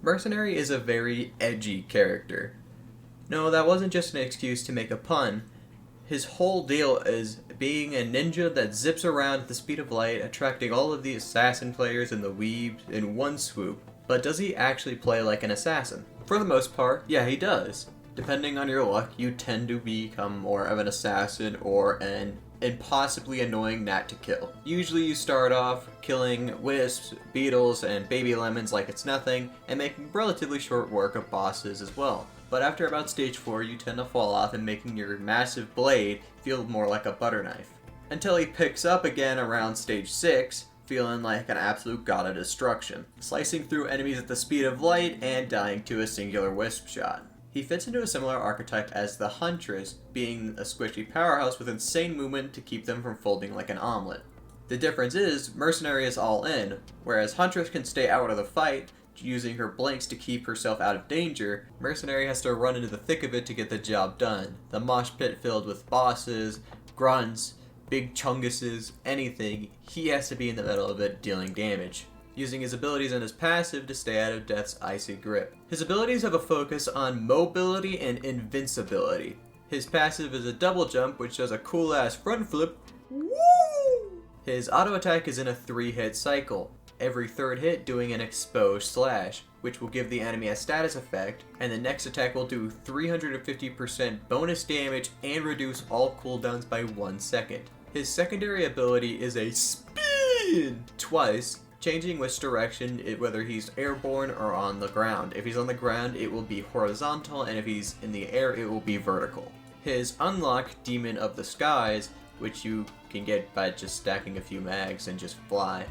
Mercenary is a very edgy character. No, that wasn't just an excuse to make a pun. His whole deal is being a ninja that zips around at the speed of light, attracting all of the assassin players and the weebs in one swoop. But does he actually play like an assassin? For the most part, yeah, he does. Depending on your luck, you tend to become more of an assassin or an impossibly annoying gnat to kill. Usually you start off killing wisps, beetles, and baby lemons like it's nothing, and making relatively short work of bosses as well. But after about stage 4, you tend to fall off and making your massive blade feel more like a butter knife. Until he picks up again around stage 6, feeling like an absolute god of destruction, slicing through enemies at the speed of light and dying to a singular wisp shot. He fits into a similar archetype as the Huntress, being a squishy powerhouse with insane movement to keep them from folding like an omelet. The difference is, Mercenary is all in, whereas Huntress can stay out of the fight, using her blanks to keep herself out of danger. Mercenary has to run into the thick of it to get the job done. The mosh pit filled with bosses, grunts, big chunguses, anything, he has to be in the middle of it dealing damage, using his abilities and his passive to stay out of death's icy grip. His abilities have a focus on mobility and invincibility. His passive is a double jump, which does a cool ass front flip. Woo! His auto attack is in a 3-hit cycle, every third hit doing an exposed slash, which will give the enemy a status effect, and the next attack will do 350% bonus damage and reduce all cooldowns by 1 second. His secondary ability is a spin twice, changing which direction, whether he's airborne or on the ground. If he's on the ground, it will be horizontal, and if he's in the air, it will be vertical. His unlock, Demon of the Skies, which you can get by just stacking a few mags and just fly,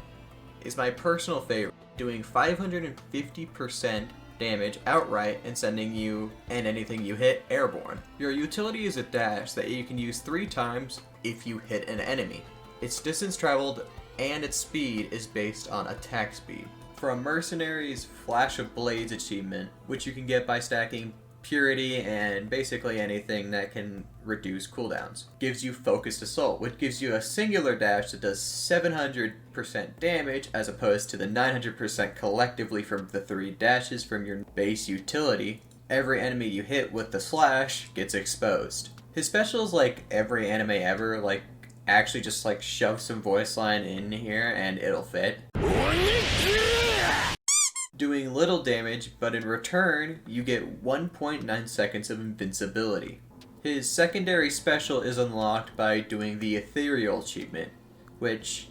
is my personal favorite, doing 550% damage outright and sending you and anything you hit airborne. Your utility is a dash that you can use 3 times if you hit an enemy. Its distance traveled and its speed is based on attack speed. From Mercenary's Flash of Blades achievement, which you can get by stacking Purity and basically anything that can reduce cooldowns, gives you Focused Assault, which gives you a singular dash that does 700% damage as opposed to the 900% collectively from the 3 dashes from your base utility. Every enemy you hit with the slash gets exposed. His special is like every anime ever, like actually just like shove some voice line in here and it'll fit. Doing little damage, but in return, you get 1.9 seconds of invincibility. His secondary special is unlocked by doing the Ethereal achievement, which,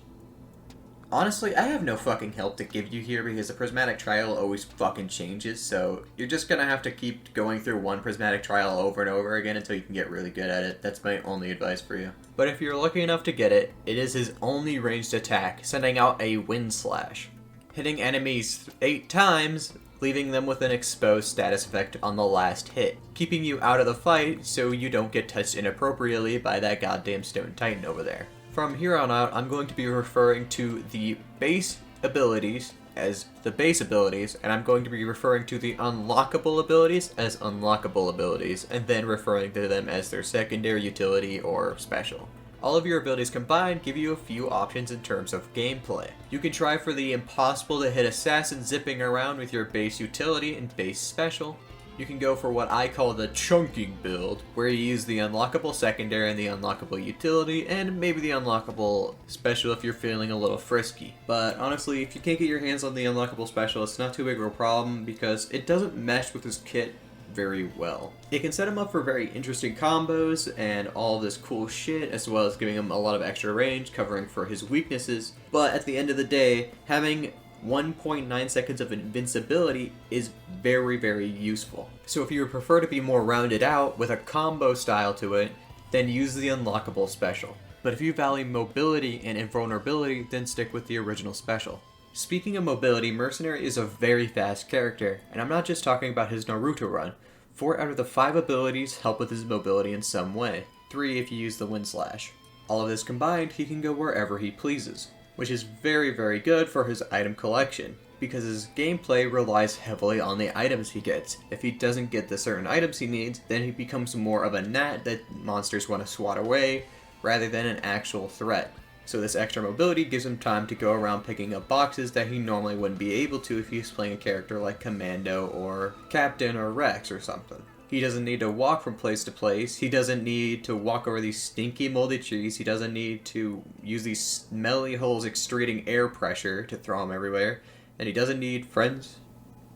honestly, I have no fucking help to give you here because the Prismatic Trial always fucking changes, so you're just gonna have to keep going through one Prismatic Trial over and over again until you can get really good at it. That's my only advice for you. But if you're lucky enough to get it, it is his only ranged attack, sending out a Wind Slash, hitting enemies 8 times, leaving them with an exposed status effect on the last hit, keeping you out of the fight so you don't get touched inappropriately by that goddamn Stone Titan over there. From here on out, I'm going to be referring to the base abilities as the base abilities, and I'm going to be referring to the unlockable abilities as unlockable abilities, and then referring to them as their secondary utility or special. All of your abilities combined give you a few options in terms of gameplay. You can try for the impossible to hit assassin zipping around with your base utility and base special. You can go for what I call the chunking build, where you use the unlockable secondary and the unlockable utility, and maybe the unlockable special if you're feeling a little frisky. But honestly, if you can't get your hands on the unlockable special, it's not too big of a problem because it doesn't mesh with his kit very well. It can set him up for very interesting combos and all this cool shit, as well as giving him a lot of extra range, covering for his weaknesses. But at the end of the day, having 1.9 seconds of invincibility is very, very useful. So if you would prefer to be more rounded out with a combo style to it, then use the unlockable special. But if you value mobility and invulnerability, then stick with the original special. Speaking of mobility, Mercenary is a very fast character, and I'm not just talking about his Naruto run. 4 out of the 5 abilities help with his mobility in some way. 3 if you use the Wind Slash. All of this combined, he can go wherever he pleases, which is very, very good for his item collection, because his gameplay relies heavily on the items he gets. If he doesn't get the certain items he needs, then he becomes more of a gnat that monsters want to swat away, rather than an actual threat. So this extra mobility gives him time to go around picking up boxes that he normally wouldn't be able to if he was playing a character like Commando or Captain or Rex or something. He doesn't need to walk from place to place. He doesn't need to walk over these stinky moldy trees. He doesn't need to use these smelly holes extruding air pressure to throw him everywhere. And he doesn't need friends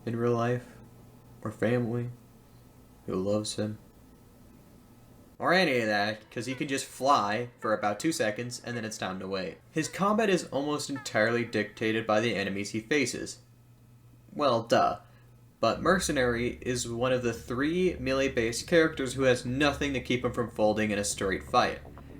in real life or family who loves him or any of that, because he can just fly for about 2 seconds and then it's time to wait. His combat is almost entirely dictated by the enemies he faces. Well, duh. But Mercenary is one of the 3 melee-based characters who has nothing to keep him from folding in a straight fight.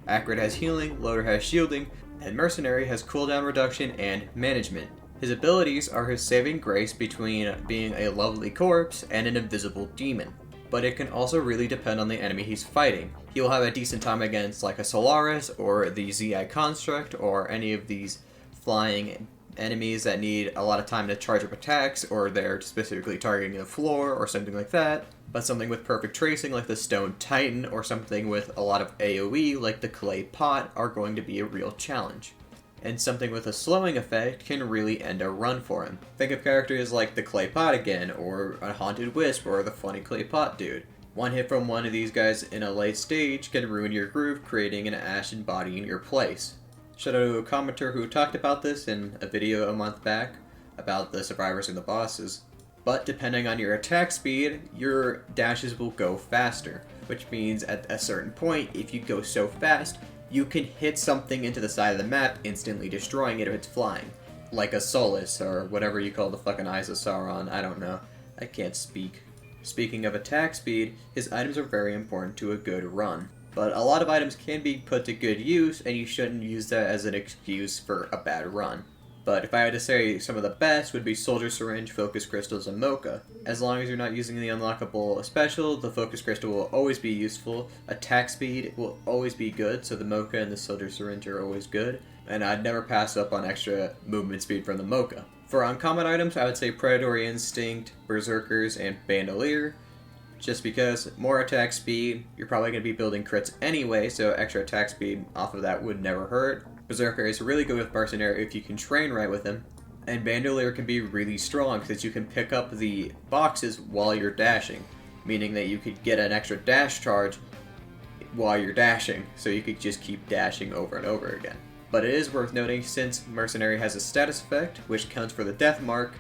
Accurate has healing, Loader has shielding, and Mercenary has cooldown reduction and management. His abilities are his saving grace between being a lovely corpse and an invisible demon. But it can also really depend on the enemy he's fighting. He'll have a decent time against like a Solaris or the ZI Construct or any of these flying enemies that need a lot of time to charge up attacks, or they're specifically targeting the floor or something like that. But something with perfect tracing like the Stone Titan or something with a lot of AoE like the Clay Pot are going to be a real challenge. And something with a slowing effect can really end a run for him. Think of characters like the Clay Pot again, or a Haunted Wisp, or the funny Clay Pot dude. One hit from one of these guys in a late stage can ruin your groove, creating an ashen body in your place. Shout out to a commenter who talked about this in a video a month back about the survivors and the bosses. But depending on your attack speed, your dashes will go faster, which means at a certain point, if you go so fast, you can hit something into the side of the map, instantly destroying it if it's flying. Like a Solus, or whatever you call the fucking Eyes of Sauron, I don't know. I can't speak. Speaking of attack speed, his items are very important to a good run. But a lot of items can be put to good use, and you shouldn't use that as an excuse for a bad run. But if I had to say some of the best would be Soldier Syringe, Focus Crystals, and Mocha. As long as you're not using the unlockable special, the Focus Crystal will always be useful. Attack speed will always be good, so the Mocha and the Soldier Syringe are always good. And I'd never pass up on extra movement speed from the Mocha. For uncommon items, I would say Predatory Instinct, Berserkers, and Bandolier. Just because more attack speed, you're probably going to be building crits anyway, so extra attack speed off of that would never hurt. Berserker is really good with Mercenary if you can train right with him. And Bandolier can be really strong because you can pick up the boxes while you're dashing, meaning that you could get an extra dash charge while you're dashing, so you could just keep dashing over and over again. But it is worth noting, since Mercenary has a status effect, which counts for the Death Mark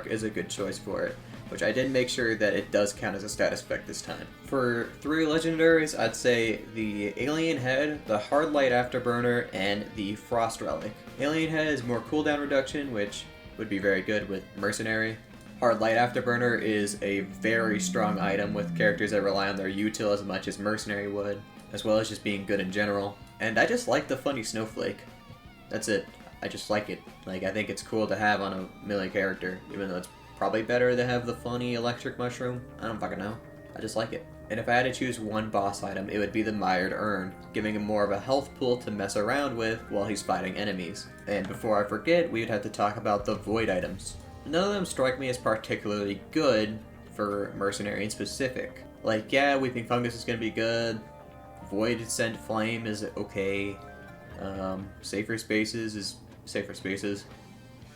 is a good choice for it, which I did make sure that it does count as a status effect this time. For 3 legendaries, I'd say the Alien Head, the Hard Light Afterburner, and the Frost Relic. Alien Head is more cooldown reduction, which would be very good with Mercenary. Hard Light Afterburner is a very strong item with characters that rely on their util as much as Mercenary would, as well as just being good in general. And I just like the funny snowflake. That's it. I just like it. Like, I think it's cool to have on a melee character, even though it's probably better to have the funny electric mushroom. I don't fucking know. I just like it. And if I had to choose one boss item, it would be the Mired Urn, giving him more of a health pool to mess around with while he's fighting enemies. And before I forget, we would have to talk about the Void items. None of them strike me as particularly good for Mercenary in specific. Like, yeah, Weeping Fungus is gonna be good. Void Scent Flame is okay. Safer Spaces is Safer Spaces.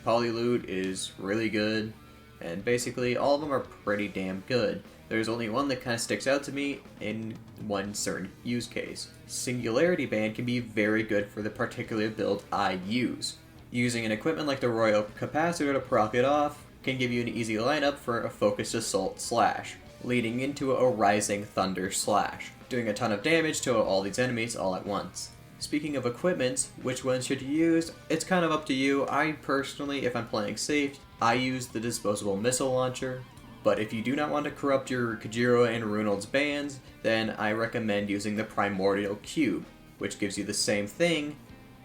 Polyloot is really good. And basically, all of them are pretty damn good. There's only one that kind of sticks out to me in one certain use case. Singularity Band can be very good for the particular build I use. Using an equipment like the Royal Capacitor to proc it off can give you an easy lineup for a Focused Assault Slash, leading into a Rising Thunder Slash, doing a ton of damage to all these enemies all at once. Speaking of equipments, which ones should you use? It's kind of up to you. I personally, if I'm playing safe, I use the disposable missile launcher. But if you do not want to corrupt your Kajiro and Runold's bands, then I recommend using the Primordial Cube, which gives you the same thing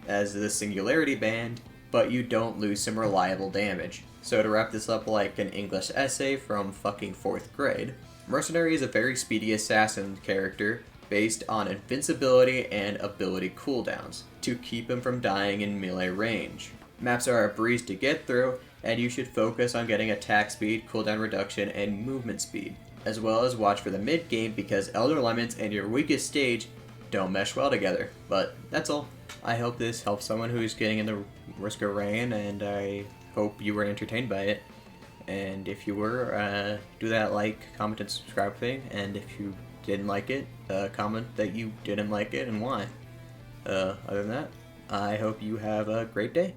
as the Singularity Band, but you don't lose some reliable damage. So to wrap this up like an English essay from fucking 4th grade, Mercenary is a very speedy assassin character based on invincibility and ability cooldowns to keep him from dying in melee range. Maps are a breeze to get through, and you should focus on getting attack speed, cooldown reduction, and movement speed, as well as watch for the mid game because Elder Lemons and your weakest stage don't mesh well together. But that's all. I hope this helps someone who's getting in the Risk of Rain, and I hope you were entertained by it. And if you were, do that like, comment, and subscribe thing. And if you didn't like it, comment that you didn't like it and why. Other than that, I hope you have a great day.